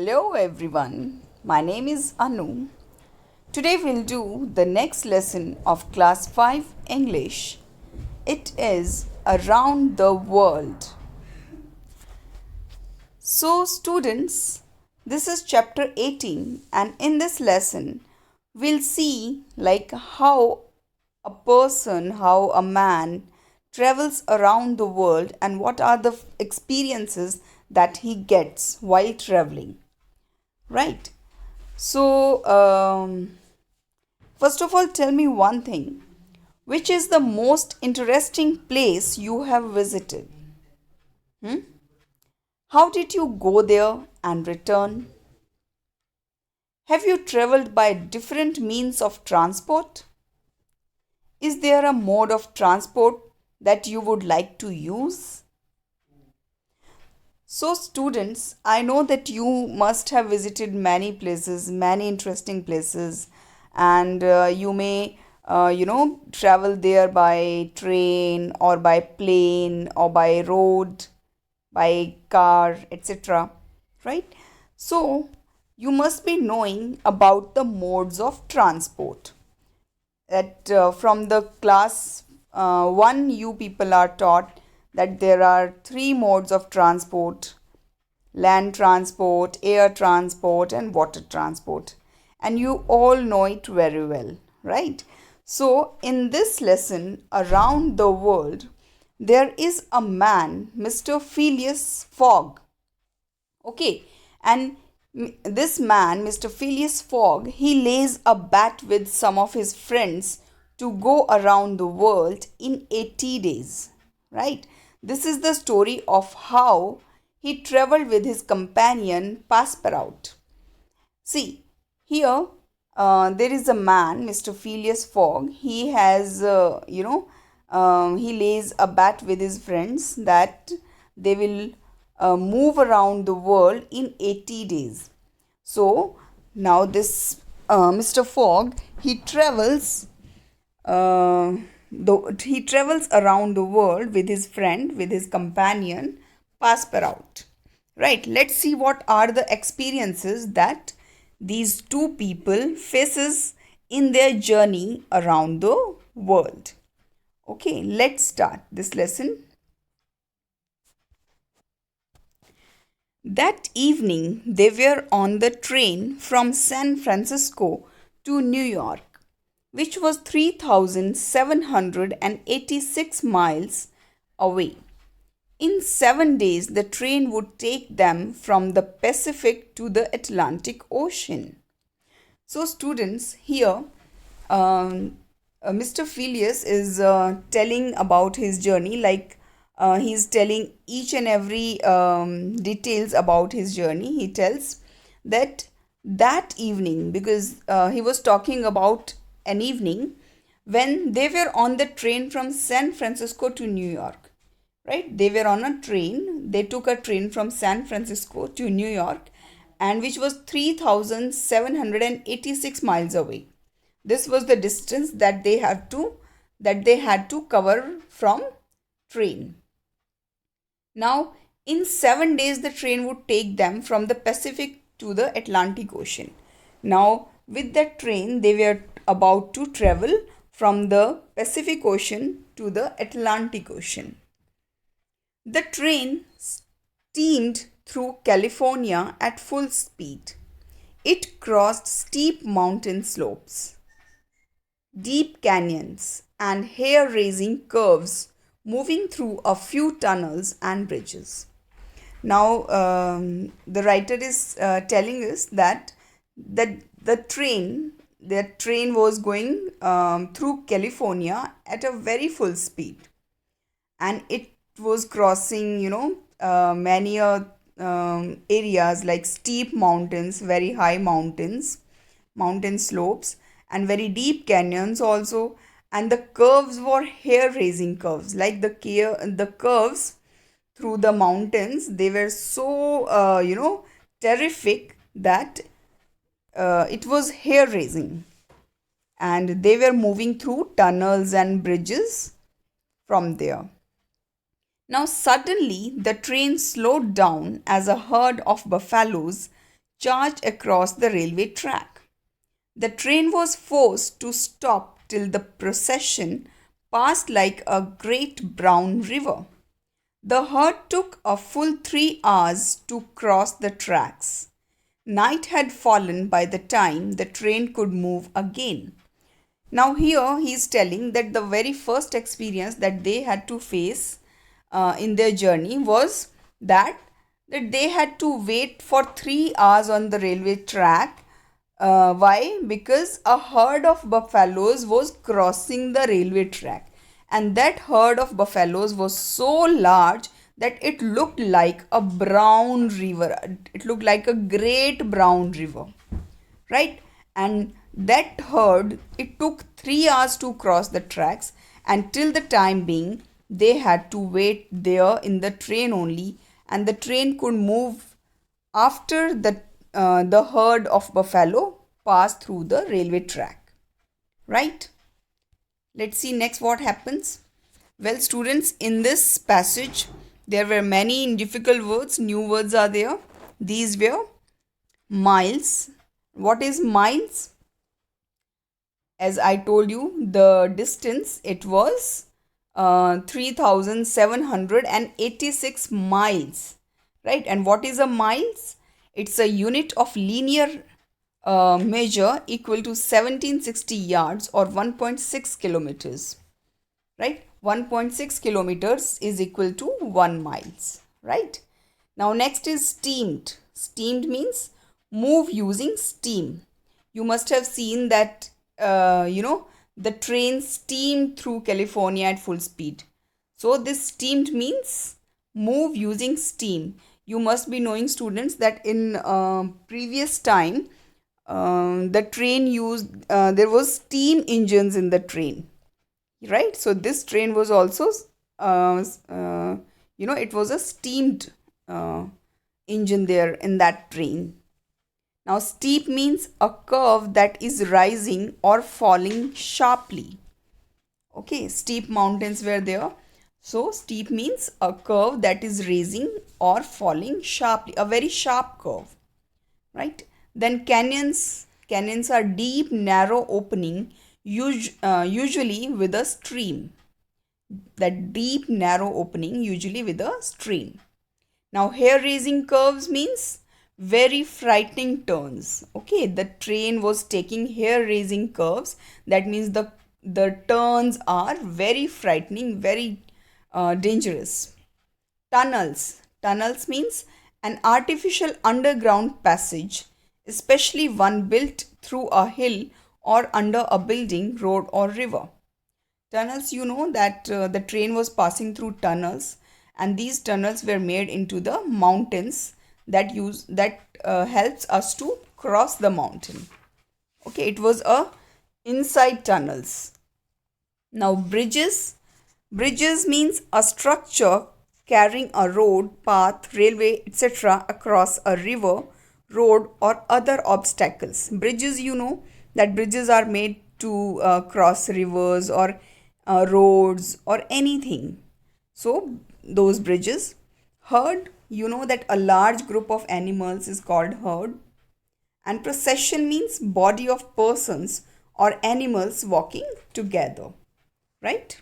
Hello everyone, my name is Anu. Today we'll do the next lesson of Class 5 English. It is Around the World. So, students, this is chapter 18, and in this lesson, we'll see how a man travels around the world and what are the experiences that he gets while traveling. Right? So, first of all, tell me one thing. Which is the most interesting place you have visited? Hmm? How did you go there and return? Have you traveled by different means of transport? Is there a mode of transport that you would like to use? So, students, I know that you must have visited many places, many interesting places, and you may, travel there by train or by plane or by road, by car, etc. Right? So, you must be knowing about the modes of transport. That from the class 1, you people are taught that there are three modes of transport: land transport, air transport, and water transport. And you all know it very well, right? So, in this lesson, Around the World, there is a man, Mr. Phileas Fogg. Okay, and this man, Mr. Phileas Fogg, he lays a bet with some of his friends to go around the world in 80 days, right? This is the story of how he traveled with his companion Passepartout. See, here there is a man, Mr. Phileas Fogg. He has, he lays a bet with his friends that they will move around the world in 80 days. So, now this Mr. Fogg, uh, he travels around the world with his friend, with his companion, Passepartout. Right, let's see what are the experiences that these two people faces in their journey around the world. Okay, let's start this lesson. That evening, they were on the train from San Francisco to New York, which was 3,786 miles away. In 7 days, the train would take them from the Pacific to the Atlantic Ocean. So, students, here Mr. Phileas is telling about his journey, he's telling each and every details about his journey. He tells that evening, because he was talking about an evening when they were on the train from San Francisco to New York. Right, they were on a train. They took a train from San Francisco to New York, and which was 3,786 miles away. This was the distance that they had to cover from train. Now, in 7 days, the train would take them from the Pacific to the Atlantic Ocean. Now, with that train, they were about to travel from the Pacific Ocean to the Atlantic Ocean. The train steamed through California at full speed. It crossed steep mountain slopes, deep canyons, and hair raising curves, moving through a few tunnels and bridges. Now, the writer is telling us that the train was going through California at a very full speed, and it was crossing, many areas like steep mountains, very high mountains, mountain slopes, and very deep canyons also. And the curves were hair raising curves, like the curves through the mountains. They were so, terrific that it was hair raising. And they were moving through tunnels and bridges from there. Now, suddenly, the train slowed down as a herd of buffaloes charged across the railway track. The train was forced to stop till the procession passed like a great brown river. The herd took a full 3 hours to cross the tracks. Night had fallen by the time the train could move again. Now, here he is telling that the very first experience that they had to face in their journey was that, that they had to wait for 3 hours on the railway track. Why? Because a herd of buffaloes was crossing the railway track, and that herd of buffaloes was so large that it looked like a brown river. It looked like a great brown river, right? And that herd, it took 3 hours to cross the tracks, and till the time being they had to wait there in the train only, and the train could move after the herd of buffalo passed through the railway track, right? Let's see next what happens. Well, students, in this passage there were many difficult words. New words are there. These were miles. What is miles? As I told you, the distance, it was 3786 miles, right? And what is a miles? It's a unit of linear measure equal to 1760 yards or 1.6 kilometers, right? 1.6 kilometers is equal to 1 miles, right? Now next is steamed. Steamed means move using steam. You must have seen that the train steamed through California at full speed. So this steamed means move using steam. You must be knowing, students, that in previous time the train used there was steam engines in the train, right? So this train was also it was a steamed engine there in that train. Now, steep means a curve that is rising or falling sharply. Okay, steep mountains were there. So, steep means a curve that is rising or falling sharply, a very sharp curve, right? Then canyons. Canyons are deep, narrow opening, usually with a stream. That deep, narrow opening, usually with a stream. Now, hair-raising curves means very frightening turns. Okay, the train was taking hair-raising curves. That means the turns are very frightening, very dangerous. Tunnels. Tunnels means an artificial underground passage, especially one built through a hill or under a building, road or river. Tunnels, you know that the train was passing through tunnels, and these tunnels were made into the mountains that helps us to cross the mountain. Okay, it was a inside tunnels. Now bridges. Bridges means a structure carrying a road, path, railway, etc. across a river, road or other obstacles. Bridges, you know that bridges are made to cross rivers or roads or anything. So those bridges. Herd, you know that a large group of animals is called herd. And procession means body of persons or animals walking together, right?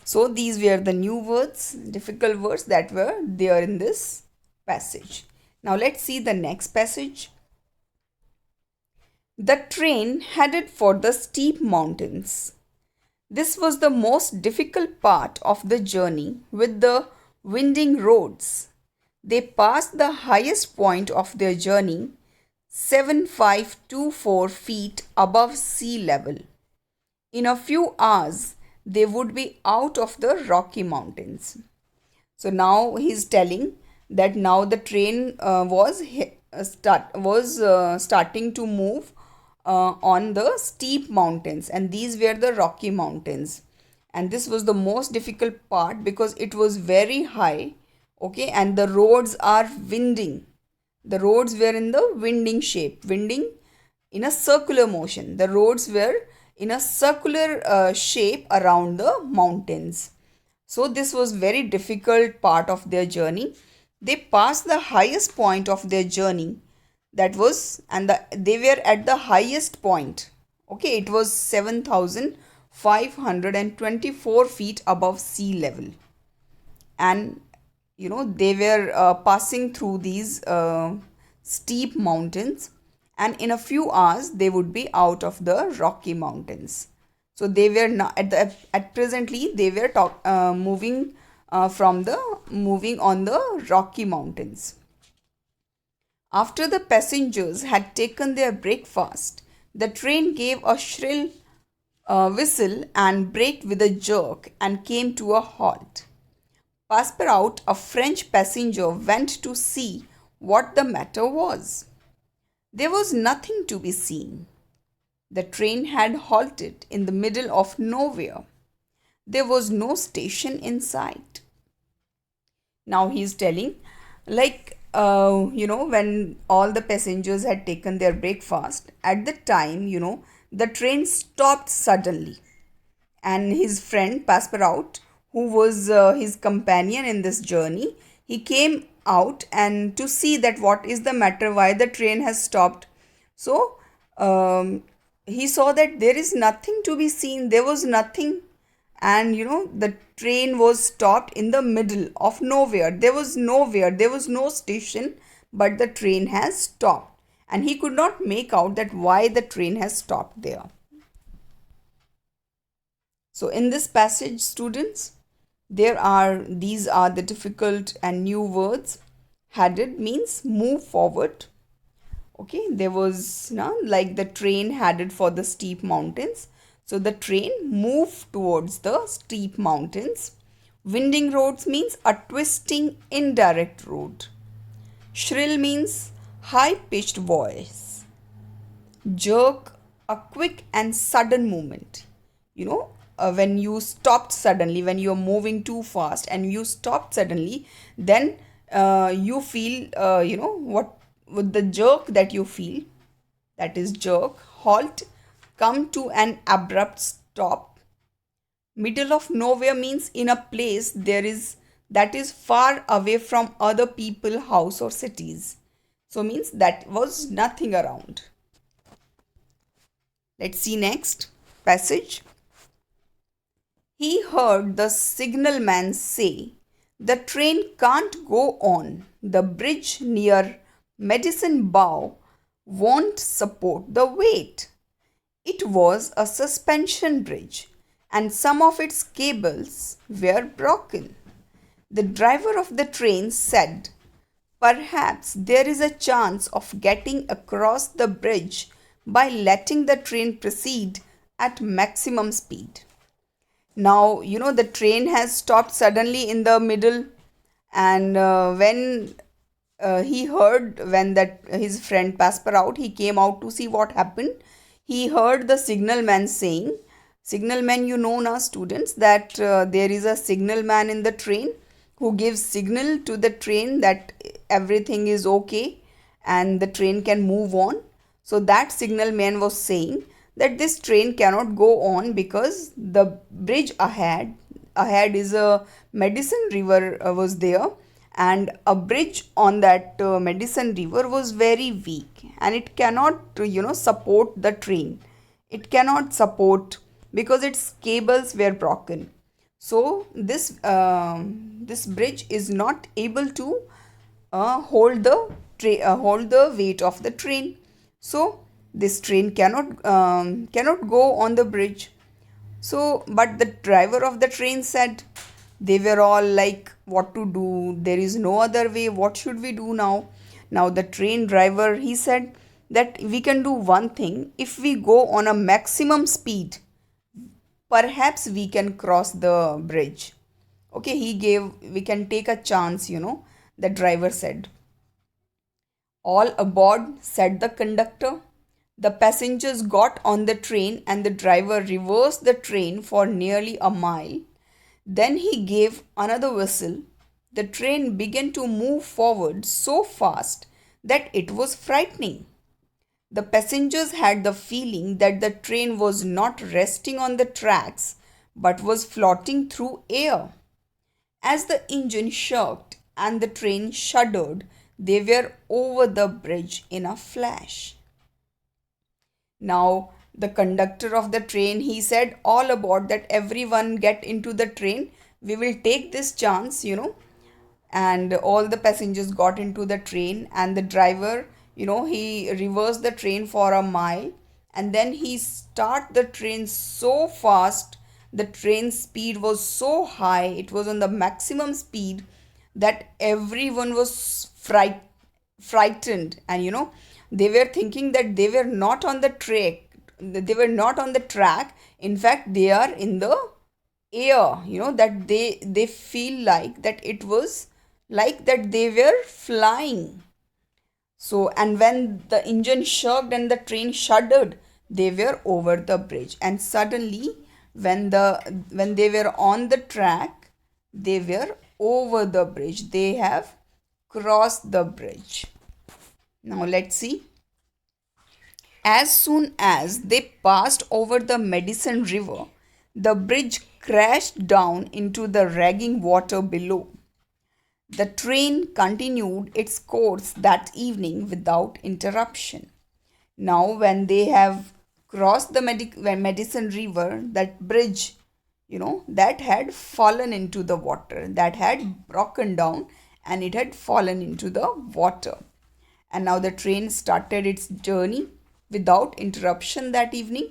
So these were the new words, difficult words that were there in this passage. Now let's see the next passage. The train headed for the steep mountains. This was the most difficult part of the journey with the winding roads. They passed the highest point of their journey, 7524 feet above sea level. In a few hours, they would be out of the Rocky Mountains. So now he is telling that now the train was starting to move on the steep mountains, and these were the Rocky Mountains. And this was the most difficult part because it was very high, okay, and the roads are winding. The roads were in the winding shape, winding in a circular motion. The roads were in a circular shape around the mountains. So this was very difficult part of their journey. They passed the highest point of their journey, That was, and they were at the highest point. Okay, it was 7,524 feet above sea level. And they were passing through these steep mountains, and in a few hours they would be out of the Rocky Mountains. So they were not at presently they were moving on the Rocky Mountains. After the passengers had taken their breakfast, the train gave a shrill whistle and braked with a jerk and came to a halt. Passepartout, a French passenger, went to see what the matter was. There was nothing to be seen. The train had halted in the middle of nowhere. There was no station in sight. Now he is telling, like, when all the passengers had taken their breakfast, at the time, the train stopped suddenly. And his friend Passepartout, who was his companion in this journey, he came out and to see that what is the matter, why the train has stopped. So um, he saw that there is nothing to be seen, there was nothing, and the train was stopped in the middle of nowhere. There was no station, but the train has stopped, and he could not make out that why the train has stopped there. So in this passage, students, these are the difficult and new words. Headed means move forward. Okay, there was like the train headed for the steep mountains. So the train moved towards the steep mountains. Winding roads means a twisting indirect road. Shrill means high pitched voice. Jerk, a quick and sudden movement. When you stopped suddenly, when you're moving too fast and you stopped suddenly, then you feel, what with the jerk that you feel, that is jerk. Halt, come to an abrupt stop. Middle of nowhere means in a place there is that is far away from other people, house or cities. So means that was nothing around. Let's see next passage. He heard the signalman say, "The train can't go on. The bridge near Medicine Bow won't support the weight." It was a suspension bridge, and some of its cables were broken. The driver of the train said, "Perhaps there is a chance of getting across the bridge by letting the train proceed at maximum speed." Now, the train has stopped suddenly in the middle, and when he heard, when that his friend Passepartout, he came out to see what happened. He heard the signalman saying, signalman, now students, that there is a signalman in the train who gives signal to the train that everything is okay and the train can move on. So that signalman was saying that this train cannot go on because the bridge ahead is a Medicine River was there, and a bridge on that Medicine River was very weak, and it cannot support the train. It cannot support because its cables were broken. So this bridge is not able to hold the weight of the train. So this train cannot go on the bridge. So, but the driver of the train said, they were all like, what to do? There is no other way. What should we do now? Now the train driver, he said that we can do one thing. If we go on a maximum speed, perhaps we can cross the bridge. Okay, we can take a chance, the driver said. "All aboard," said the conductor. The passengers got on the train and the driver reversed the train for nearly a mile. Then he gave another whistle. The train began to move forward so fast that it was frightening. The passengers had the feeling that the train was not resting on the tracks but was floating through air. As the engine shirked and the train shuddered, They were over the bridge in a flash. Now, the conductor of the train, he said all about that everyone get into the train. We will take this chance, and all the passengers got into the train, and the driver, he reversed the train for a mile, and then he start the train so fast. The train speed was so high, it was on the maximum speed, that everyone was frightened, and they were thinking that they were not on the track. In fact, they are in the air, that they feel like that it was like that they were flying. So, and when the engine shocked and the train shuddered, they were over the bridge. And suddenly, when they were on the track, they were over the bridge. They have crossed the bridge. Now let's see. As soon as they passed over the Medicine River, the bridge crashed down into the raging water below. The train continued its course that evening without interruption. Now, when they have crossed the Medicine River, that bridge, that had fallen into the water, that had broken down, and it had fallen into the water. And now the train started its journey without interruption that evening.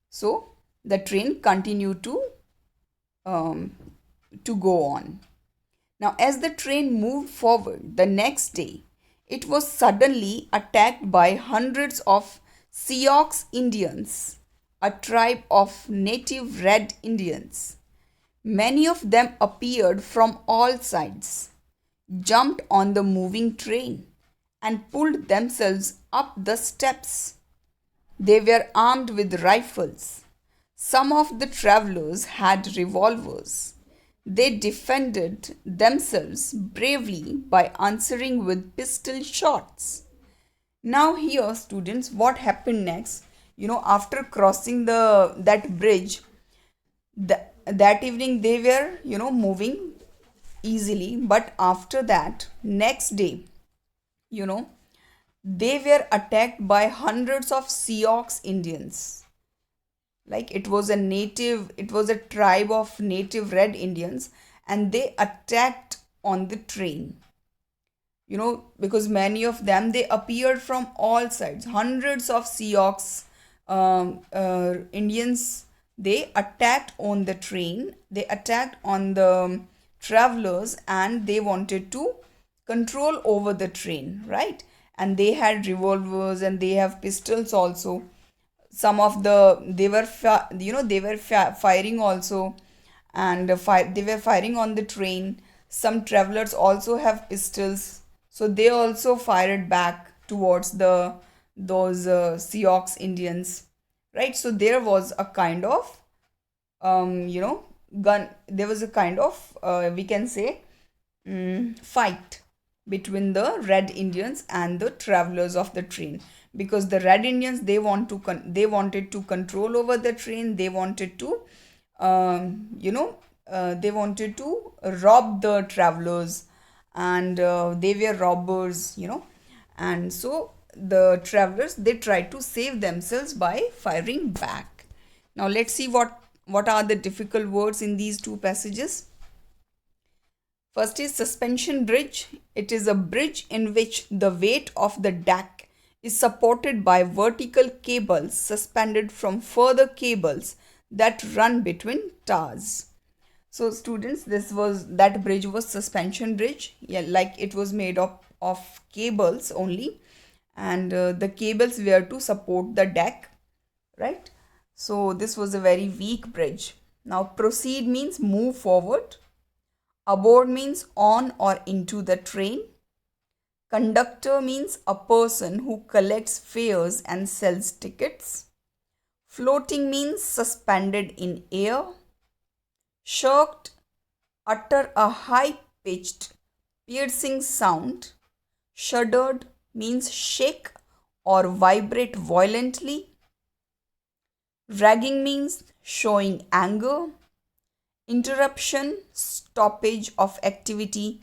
So the train continued um, to go on. Now, as the train moved forward the next day, it was suddenly attacked by hundreds of Sioux Indians, a tribe of native Red Indians. Many of them appeared from all sides, jumped on the moving train, and pulled themselves up the steps. They were armed with rifles. Some of the travelers had revolvers. They defended themselves bravely by answering with pistol shots. Now, here, students, what happened next? After crossing that bridge, that evening they were, moving easily. But after that, next day, you know, they were attacked by hundreds of Sioux Indians. Like it was a tribe of native Red Indians, and they attacked on the train. Because many of them, they appeared from all sides. Hundreds of Sioux Indians, they attacked on the train, they attacked on the travelers, and they wanted to control over the train, right? And they had revolvers and they have pistols also. Some of the they were firing also, and they were firing on the train. Some travelers also have pistols, so they also fired back towards the those Sioux Indians, right? So there was a kind of gun. There was a kind of we can say fight between the Red Indians and the travelers of the train, because the Red Indians, they wanted to control over the train. They wanted to they wanted to rob the travelers, and they were robbers, and so the travelers, they tried to save themselves by firing back. Now let's see what are the difficult words in these two passages. First is suspension bridge. It is a bridge in which the weight of the deck is supported by vertical cables suspended from further cables that run between towers. So students, that bridge was suspension bridge. Yeah, like it was made of cables only, and the cables were to support the deck, right? So this was a very weak bridge. Now proceed means move forward. Aboard means on or into the train. Conductor means a person who collects fares and sells tickets. Floating means suspended in air. Shirked, utter a high pitched, piercing sound. Shuddered means shake or vibrate violently. Ragging means showing anger. Interruption, stoppage of activity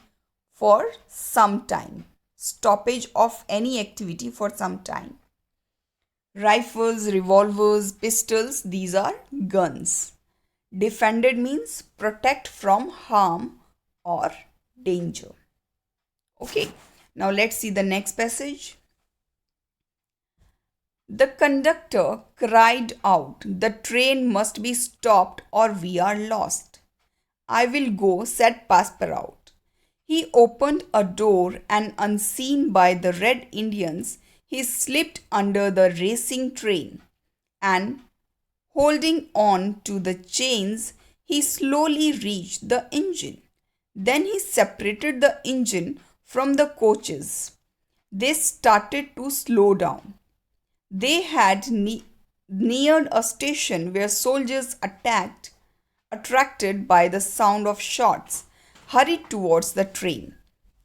for some time. stoppage of any activity for some time. Rifles, revolvers, pistols, these are guns. Defended means protect from harm or danger. Okay, now let's see the next passage. The conductor cried out, "The train must be stopped or we are lost." "I will go," said Passepartout. He opened a door and, unseen by the Red Indians, he slipped under the racing train and, holding on to the chains, he slowly reached the engine. Then he separated the engine from the coaches. They started to slow down. They had neared a station where soldiers attracted by the sound of shots, hurried towards the train.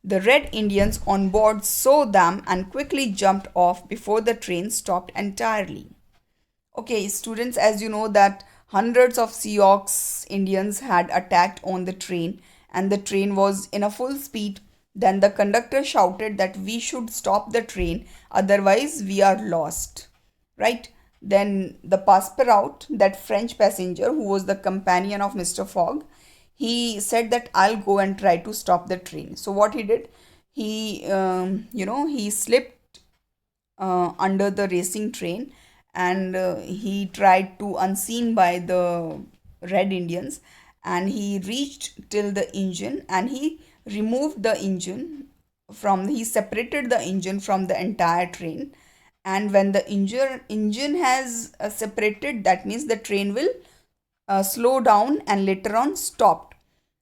The Red Indians on board saw them and quickly jumped off before the train stopped entirely. Okay, students, as you know that hundreds of Sioux Indians had attacked on the train and the train was in a full speed. Then the conductor shouted that we should stop the train, otherwise we are lost. Right? Then the Passepartout, that French passenger who was the companion of Mr. Fogg, he said that I'll go and try to stop the train. So what he did, he slipped under the racing train and he tried to unseen by the Red Indians and he reached till the engine and he removed the engine he separated the engine from the entire train. And when the engine has separated, that means the train will slow down and later on stopped.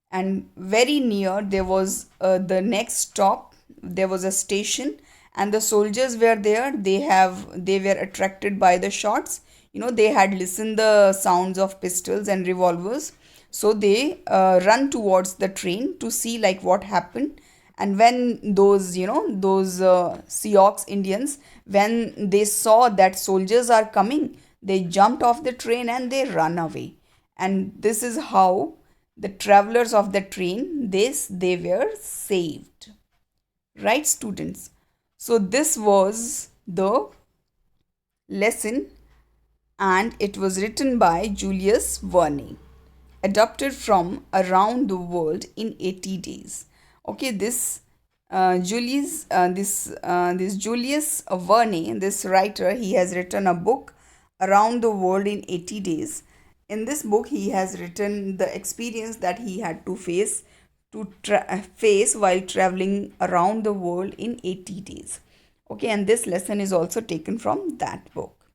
And very near there was the next stop, there was a station and the soldiers were there. They were attracted by the shots. They had listened the sounds of pistols and revolvers, so they run towards the train to see like what happened. And when those Sioux Indians, when they saw that soldiers are coming, they jumped off the train and they run away. And this is how the travelers of the train, they were saved. Right, students? So this was the lesson and it was written by Julius Verne, adapted from Around the World in 80 Days. Okay, this Julius Verne, this writer, he has written a book, Around the World in 80 Days. In this book, he has written the experience that he had to face while traveling around the world in 80 days. Okay, and this lesson is also taken from that book.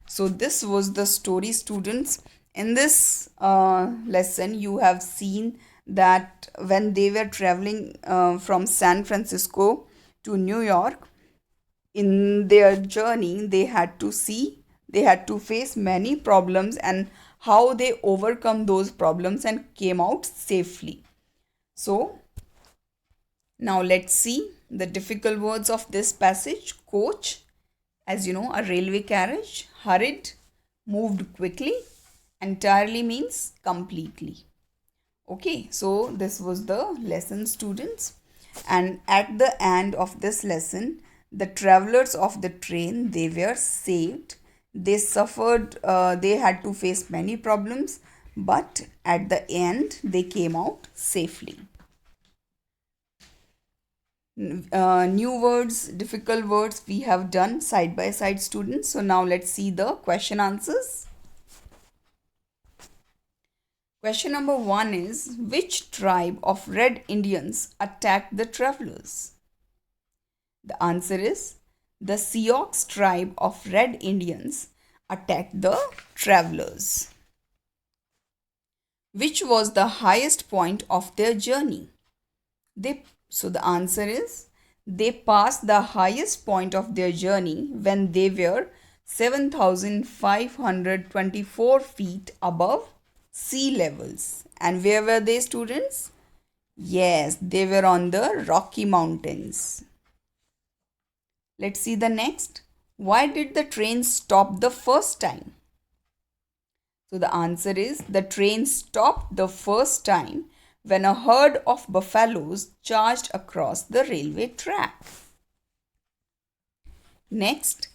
So this was the story, students. In this lesson, you have seen that when they were traveling from San Francisco to New York, in their journey, they had to face many problems and how they overcome those problems and came out safely. So now let's see the difficult words of this passage. Coach, as you know, a railway carriage. Hurried, moved quickly. Entirely means completely. Okay, so this was the lesson, students. And at the end of this lesson, the travelers of the train, they were saved. They suffered, they had to face many problems, but at the end, they came out safely. New words, difficult words we have done side by side, students. So now let's see the question answers. Question number 1 is, which tribe of Red Indians attacked the travelers? The answer is, the Sioux tribe of Red Indians attacked the travelers. Which was the highest point of their journey? So the answer is, they passed the highest point of their journey when they were 7,524 feet above sea levels. And where were they, students? Yes, they were on the Rocky Mountains. Let's see the next. Why did the train stop the first time? So the answer is, the train stopped the first time when a herd of buffaloes charged across the railway track. Next,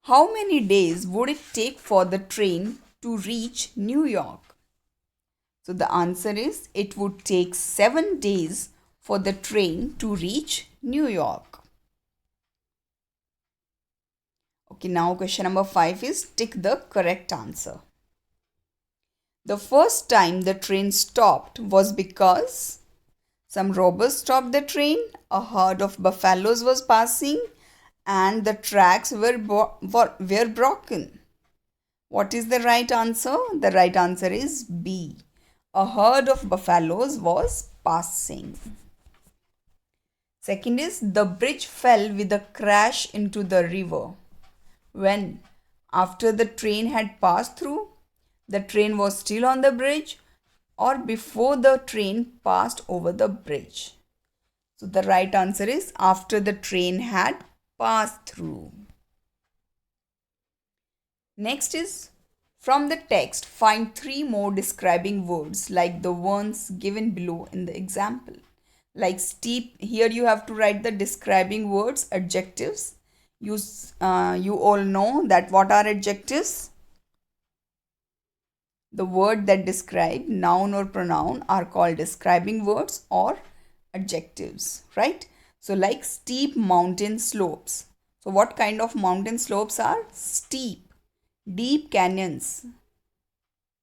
how many days would it take for the train to reach New York? So the answer is it would take 7 days for the train to reach New York. Okay, now question number 5 is tick the correct answer. The first time the train stopped was because some robbers stopped the train, a herd of buffaloes was passing, and the tracks were broken. What is the right answer? The right answer is B. A herd of buffaloes was passing. Second is the bridge fell with a crash into the river. When? After the train had passed through? The train was still on the bridge, or before the train passed over the bridge? So the right answer is after the train had passed through. Next is from the text, find 3 more describing words like the ones given below in the example. Like steep, here you have to write the describing words, adjectives. You all know that what are adjectives? The word that describe noun or pronoun are called describing words or adjectives, right? So like steep mountain slopes. So what kind of mountain slopes are steep? Deep canyons.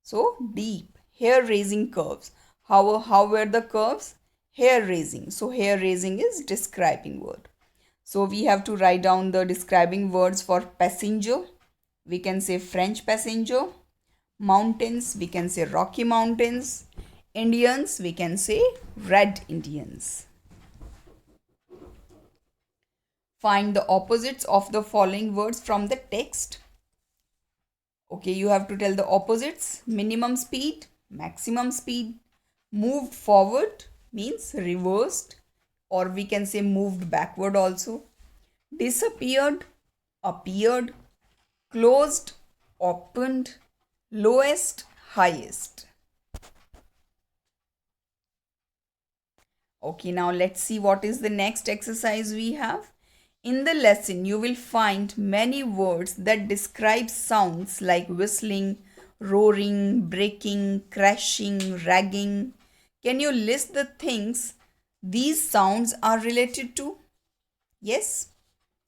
So deep. Hair raising curves. How were the curves? Hair raising. So hair raising is describing word. So we have to write down the describing words for passenger. We can say French passenger. Mountains, we can say Rocky Mountains. Indians, we can say Red Indians. Find the opposites of the following words from the text. Okay, you have to tell the opposites. Minimum speed, maximum speed. Moved forward means reversed, or we can say moved backward also. Disappeared, appeared. Closed, opened. Lowest, highest. Okay, now let's see what is the next exercise we have. In the lesson, you will find many words that describe sounds like whistling, roaring, breaking, crashing, ragging. Can you list the things these sounds are related to? Yes,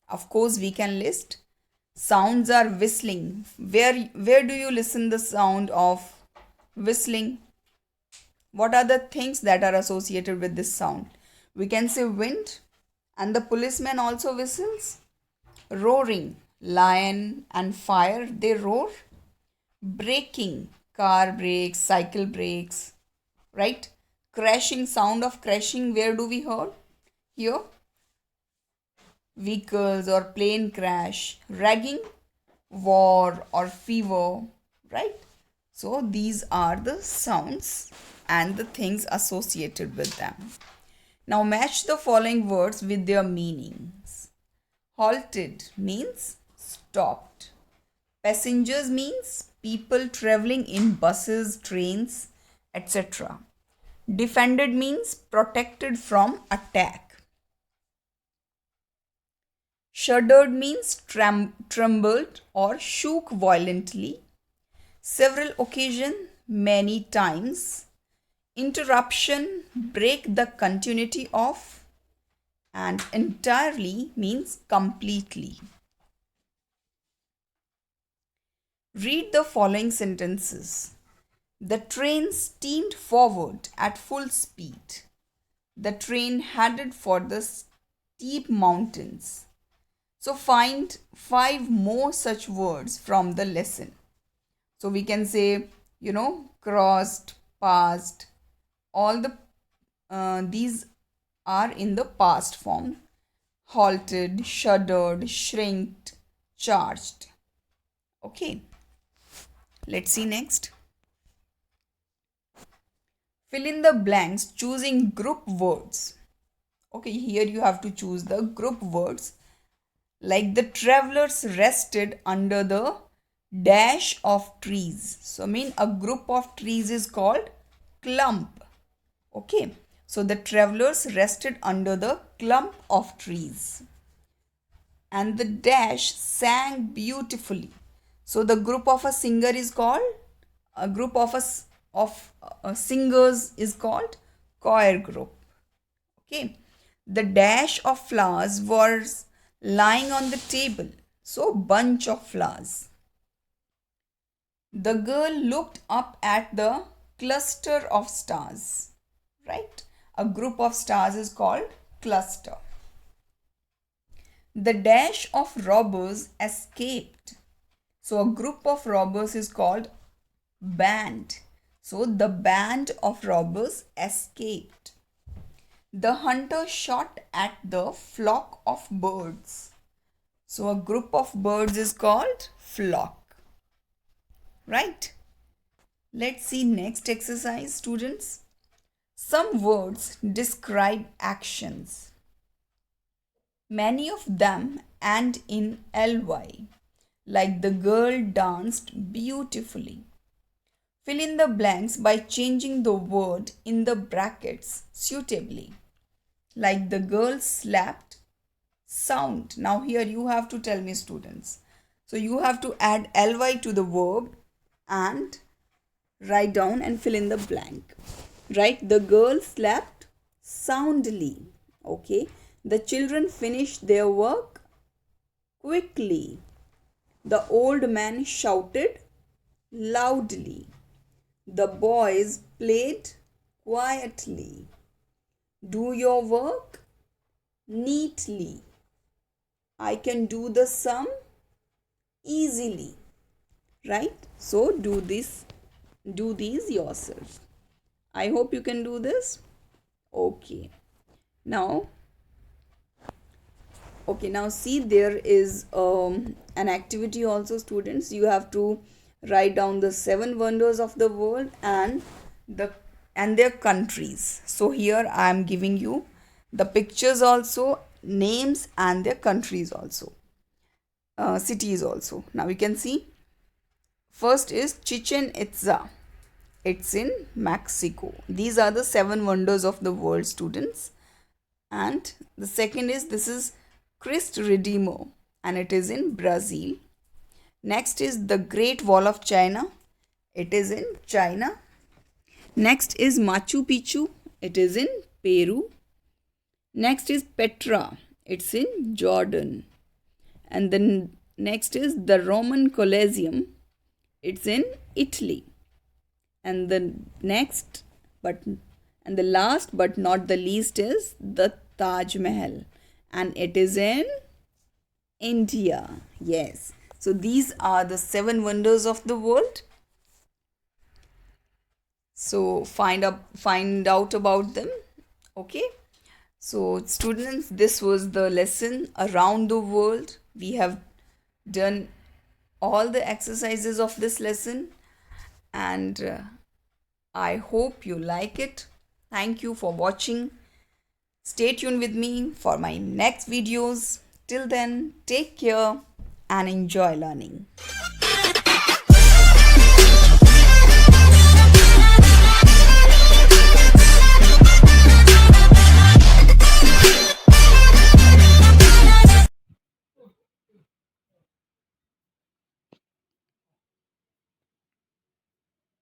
of course we can list. Sounds are whistling. Where do you listen the sound of whistling? What are the things that are associated with this sound? We can say wind, and the policeman also whistles. Roaring, lion and fire, they roar. Braking, car brakes, cycle brakes, right? Crashing, sound of crashing, where do we hear? Here, vehicles or plane crash. Ragging, war or fever, right? So these are the sounds and the things associated with them. Now match the following words with their meanings. Halted means stopped. Passengers means people traveling in buses, trains, etc. Defended means protected from attack. Shuddered means trembled or shook violently. Several occasions, many times. Interruption, break the continuity of. And entirely means completely. Read the following sentences. The train steamed forward at full speed. The train headed for the steep mountains. So find 5 more such words from the lesson. So we can say, crossed, passed. All these are in the past form. Halted, shuddered, shrinked, charged. Okay. Let's see next. Fill in the blanks choosing group words. Okay, here you have to choose the group words. Like the travelers rested under the dash of trees. So a group of trees is called clump. Okay. So the travelers rested under the clump of trees. and the dash sang beautifully. So the group of a singer is called a group of singers is called choir group. Okay. The dash of flowers was lying on the table. So bunch of flowers. The girl looked up at the cluster of stars. Right? A group of stars is called cluster. The dash of robbers escaped. So a group of robbers is called band. So the band of robbers escaped. The hunter shot at the flock of birds. So a group of birds is called flock. Right? Let's see next exercise, students. Some words describe actions. Many of them end in ly, like the girl danced beautifully. Fill in the blanks by changing the word in the brackets suitably, like the girl slapped sound. Now here you have to tell me, students. So you have to add ly to the verb and write down and fill in the blank. Right? The girl slapped soundly. Okay. The children finished their work quickly. The old man shouted loudly. The boys played quietly. Do your work neatly. I can do the sum easily. Right? So do these yourself. I hope you can do this. Okay. Now see, there is an activity also, students. You have to write down the 7 wonders of the world and their countries. So here I am giving you the pictures also, names and their countries also, cities also. Now we can see, first is Chichen Itza. It's in Mexico. These are the 7 wonders of the world, students. And the second is, this is Christ Redeemer, and it is in Brazil. Next is the Great Wall of China. It is in China. Next is Machu Picchu. It is in Peru. Next is Petra. It's in Jordan. And then next is the Roman Colosseum. It's in Italy. And the last but not the least is the Taj Mahal, and it is in India. Yes. So these are the 7 wonders of the world. So find out about them. Okay. So students, this was the lesson around the world. We have done all the exercises of this lesson, and I hope you like it. Thank you for watching. Stay tuned with me for my next videos. Till then, take care and enjoy learning.